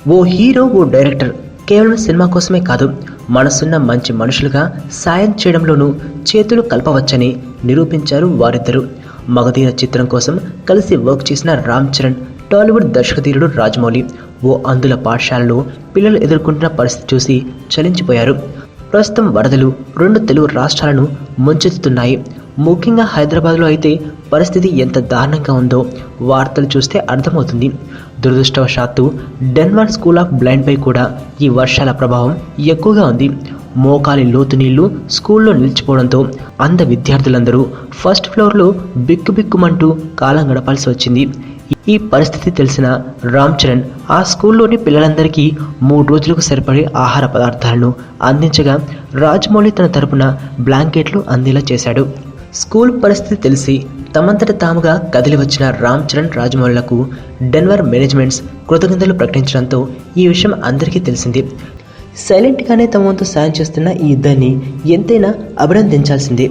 ఓ hero, ఓ director కేవలం cinema కోసమే కాదు, మనసున్న మంచి మనుషులుగా సాయం చేయడంలోనూ చేతులు కలపవచ్చని నిరూపించారు వారిద్దరూ. మగధీర చిత్రం కోసం కలిసి వర్క్ చేసిన రామ్ చరణ్, టాలీవుడ్ దర్శకధీరుడు రాజమౌళి ఓ అందుల పాఠశాలలో పిల్లలు ఎదుర్కొంటున్న పరిస్థితి చూసి చలించిపోయారు. ప్రస్తుతం వరదలు 2 తెలుగు రాష్ట్రాలను ముంచెత్తుతున్నాయి. ముఖ్యంగా హైదరాబాద్లో అయితే పరిస్థితి ఎంత దారుణంగా ఉందో వార్తలు చూస్తే అర్థమవుతుంది. దురదృష్టవశాత్తు డెన్వర్ స్కూల్ ఆఫ్ బ్లైండ్పై కూడా ఈ వర్షాల ప్రభావం ఎక్కువగా ఉంది. మోకాలి లోతు నీళ్లు స్కూల్లో నిలిచిపోవడంతో అంధ విద్యార్థులందరూ ఫస్ట్ ఫ్లోర్లో బిక్కుబిక్కుమంటూ కాలం గడపాల్సి వచ్చింది. ఈ పరిస్థితి తెలిసిన రామ్ చరణ్ ఆ స్కూల్లోని పిల్లలందరికీ 3 రోజులకు సరిపడే ఆహార పదార్థాలను అందించగా, రాజమౌళి తన తరపున బ్లాంకెట్లు అందేలా చేశాడు. స్కూల్ పరిస్థితి తెలిసి తమంతట తాముగా కదిలి వచ్చిన రామ్ చరణ్, రాజమౌళిలకు డెన్వర్ మేనేజ్మెంట్స్ కృతజ్ఞతలు ప్రకటించడంతో ఈ విషయం అందరికీ తెలిసింది. సైలెంట్గానే తమ వంతు సాయం చేస్తున్న ఈ ఇద్దరిని ఎంతైనా అభినందించాల్సిందే.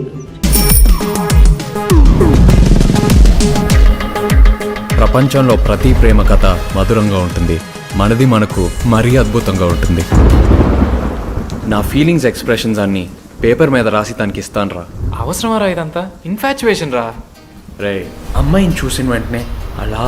ప్రపంచంలో ప్రతి ప్రేమ కథ మధురంగా ఉంటుంది. మనది మనకు మరీ అద్భుతంగా ఉంటుంది. నా ఫీలింగ్స్, ఎక్స్ప్రెషన్స్ అన్నీ పేపర్ మీద రాసి తనకి ఇస్తాను రా. అవసరమా రా ఇదంతా? ఇన్ఫాచ్యువేషన్ రా. రే, అమ్మాయిని చూసిన వెంటనే అలా